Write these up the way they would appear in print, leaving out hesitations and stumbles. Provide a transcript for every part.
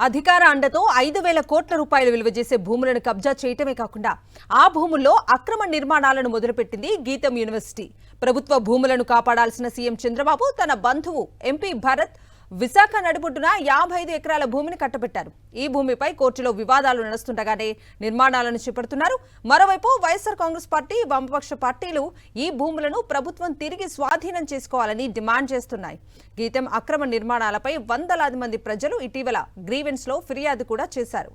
అధికార అండతో 5,000 కోట్ల రూపాయలు విలువ చేసే భూములను కబ్జా చేయటమే కాకుండా ఆ భూముల్లో అక్రమ నిర్మాణాలను మొదలుపెట్టింది గీతం యూనివర్సిటీ. ప్రభుత్వ భూములను కాపాడాల్సిన సీఎం చంద్రబాబు తన బంధువు ఎంపీ భరత్ విశాఖ నడిబొడ్డున 55 ఎకరాల భూమిని కట్టబెట్టారు. ఈ భూమిపై కోర్టులో వివాదాలు నడుస్తుండగానే నిర్మాణాలను చేపడుతున్నారు. మరోవైపు వైఎస్ఆర్ కాంగ్రెస్ పార్టీ, వామపక్ష పార్టీలు ఈ భూములను ప్రభుత్వం తిరిగి స్వాధీనం చేసుకోవాలని డిమాండ్ చేస్తున్నాయి. గీతం అక్రమ నిర్మాణాలపై వందలాది మంది ప్రజలు ఇటీవల గ్రీవెన్స్ లో ఫిర్యాదు కూడా చేశారు.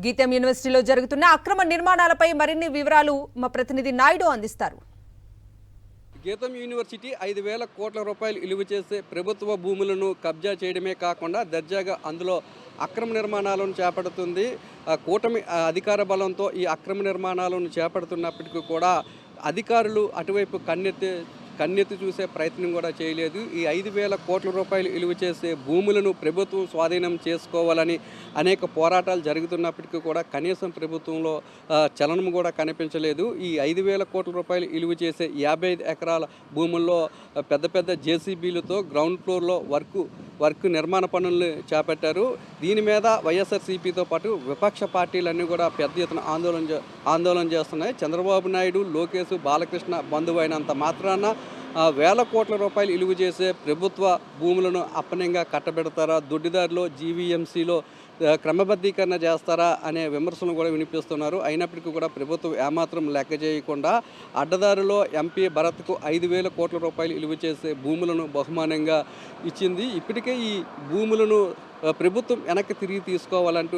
గీతం యూనివర్సిటీలో జరుగుతున్న అక్రమ నిర్మాణాలపై మరిన్ని వివరాలు మా ప్రతినిధి నాయుడు అందిస్తారు. గీతం యూనివర్సిటీ 5,000 కోట్ల రూపాయలు విలువ చేసే ప్రభుత్వ భూములను కబ్జా చేయడమే కాకుండా దర్జాగా అందులో అక్రమ నిర్మాణాలను చేపడుతుంది. కూటమి అధికార బలంతో ఈ అక్రమ నిర్మాణాలను చేపడుతున్నప్పటికీ కూడా అధికారులు అటువైపు కన్నెత్తి చూసే ప్రయత్నం కూడా చేయలేదు. ఈ 5,000 కోట్ల రూపాయలు విలువ చేసే భూములను ప్రభుత్వం స్వాధీనం చేసుకోవాలని అనేక పోరాటాలు జరుగుతున్నప్పటికీ కూడా కనీసం ప్రభుత్వంలో చలనం కూడా కనిపించలేదు. ఈ 5,000 కోట్ల రూపాయలు విలువ చేసే 55 ఎకరాల భూముల్లో పెద్ద పెద్ద జేసీబీలతో గ్రౌండ్ ఫ్లోర్లో వర్క్ నిర్మాణ పనులను చేపట్టారు. దీని మీద వైఎస్ఆర్సీపీతో పాటు విపక్ష పార్టీలన్నీ కూడా పెద్ద ఎత్తున ఆందోళన చేస్తున్నాయి. చంద్రబాబు నాయుడు, లోకేష్, బాలకృష్ణ బంధువు అయినంత మాత్రాన వేల కోట్ల రూపాయలు విలువ చేసే ప్రభుత్వ భూములను అప్పనంగా కట్టబెడతారా, దొడ్డిదారిలో జీవీఎంసీలో క్రమబద్ధీకరణ చేస్తారా అనే విమర్శలు కూడా వినిపిస్తున్నారు. అయినప్పటికీ కూడా ప్రభుత్వం ఏమాత్రం లెక్క చేయకుండా అడ్డదారిలో ఎంపీ భరత్కు 5,000 కోట్ల రూపాయలు విలువ చేసే భూములను బహుమానంగా ఇచ్చింది. ఇప్పటికే ఈ భూములను ప్రభుత్వం వెనక్కి తిరిగి తీసుకోవాలంటూ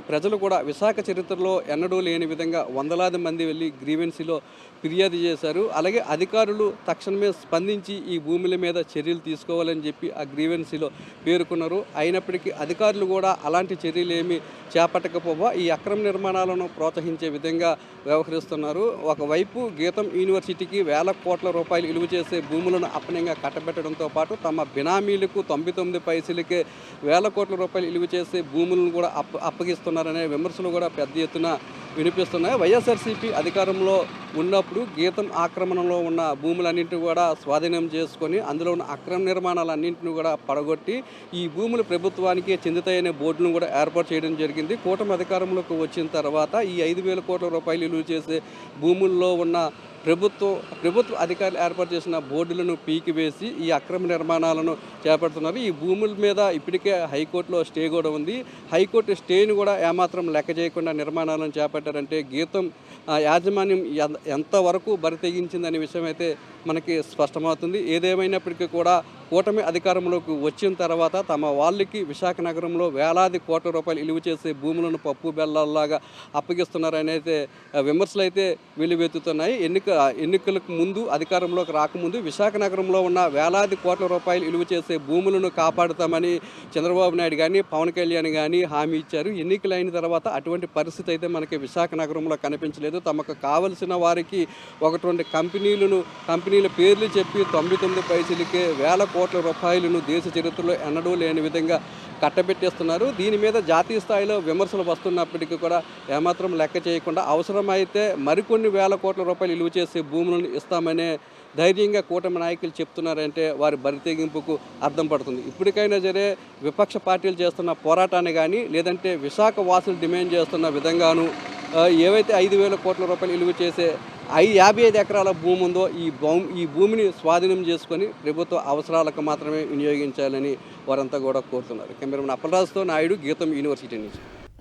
ప్రజలు కూడా విశాఖ చరిత్రలో ఎన్నడూ లేని విధంగా వందలాది మంది వెళ్ళి గ్రీవెన్సీలో ఫిర్యాదు చేశారు. అలాగే అధికారులు తక్షణమే స్పందించి ఈ భూముల మీద చర్యలు తీసుకోవాలని చెప్పి ఆ గ్రీవెన్సీలో పేర్కొన్నారు. అయినప్పటికీ అధికారులు కూడా అలాంటి చర్యలు ఏమీ చేపట్టకపోగా ఈ అక్రమ నిర్మాణాలను ప్రోత్సహించే విధంగా వ్యవహరిస్తున్నారు. ఒకవైపు గీతం యూనివర్సిటీకి వేల కోట్ల రూపాయలు విలువ చేసే భూములను అప్పనంగా కట్టబెట్టడంతో పాటు తమ బినామీలకు 99 పైసలకే వేల కోట్ల రూపాయలు విలువ చేసే భూములను కూడా అప్పగిస్తున్నారనే విమర్శలు కూడా పెద్ద ఎత్తున వినిపిస్తున్నాయి. వైఎస్ఆర్సీపీ అధికారంలో ఉన్నప్పుడు గీతం ఆక్రమణలో ఉన్న భూములన్నింటినీ కూడా స్వాధీనం చేసుకొని అందులో ఉన్న అక్రమ నిర్మాణాలన్నింటినీ కూడా పడగొట్టి ఈ భూములు ప్రభుత్వానికి చెందుతాయనే బోర్డును కూడా ఏర్పాటు చేయడం జరిగింది. కూటమి అధికారంలోకి వచ్చిన తర్వాత ఈ 5,000 కోట్ల రూపాయలు విలువ చేసే భూముల్లో ఉన్న ప్రభుత్వ అధికారులు ఏర్పాటు చేసిన బోర్డులను పీకివేసి ఈ అక్రమ నిర్మాణాలను చేపడుతున్నారు. ఈ భూముల మీద ఇప్పటికే హైకోర్టులో స్టే కూడా ఉంది. హైకోర్టు స్టేని కూడా ఏమాత్రం లెక్క చేయకుండా నిర్మాణాలను చేపట్టారంటే గీతం యాజమాన్యం ఎంతవరకు బరి తెగించిందనే విషయం అయితే మనకి స్పష్టమవుతుంది. ఏదేమైనప్పటికీ కూడా కూటమి అధికారంలోకి వచ్చిన తర్వాత తమ వాళ్ళకి విశాఖ నగరంలో వేలాది కోట్ల రూపాయలు విలువ చేసే భూములను పప్పు బెల్లాల్లాగా అప్పగిస్తున్నారని అయితే విమర్శలు అయితే వెల్లువెత్తుతున్నాయి. ఎన్నికలకు ముందు అధికారంలోకి రాకముందు విశాఖ నగరంలో ఉన్న వేలాది కోట్ల రూపాయలు విలువ చేసే భూములను కాపాడుతామని చంద్రబాబు నాయుడు కానీ, పవన్ కళ్యాణ్ కానీ హామీ ఇచ్చారు. ఎన్నికలైన తర్వాత అటువంటి పరిస్థితి అయితే మనకి విశాఖ నగరంలో కనిపించలేదు. తమకు కావలసిన వారికి 1-2 కంపెనీల పేర్లు చెప్పి 99 పైసలకే వేల కోట్ల రూపాయలను దేశ చరిత్రలో ఎన్నడూ లేని విధంగా కట్టబెట్టేస్తున్నారు. దీని మీద జాతీయ స్థాయిలో విమర్శలు వస్తున్నప్పటికీ కూడా ఏమాత్రం లెక్క చేయకుండా అవసరమైతే మరికొన్ని వేల కోట్ల రూపాయలు విలువ చేసే భూములను ఇస్తామనే ధైర్యంగా కూటమి నాయకులు చెప్తున్నారంటే వారి బరితెగింపుకు అర్థం పడుతుంది. ఇప్పటికైనా సరే విపక్ష పార్టీలు చేస్తున్న పోరాటాన్ని కానీ లేదంటే విశాఖ వాసులు డిమాండ్ చేస్తున్న విధంగాను ఏవైతే 5,000 కోట్ల రూపాయలు విలువ చేసే 55 ఎకరాల భూమి ఉందో ఈ భూమిని స్వాధీనం చేసుకొని ప్రభుత్వ అవసరాలకు మాత్రమే వినియోగించాలని వారంతా కూడా కోరుతున్నారు. కెమెరామెన్ అప్పలరాజుతో నాయుడు, గీతం యూనివర్సిటీ నుంచి.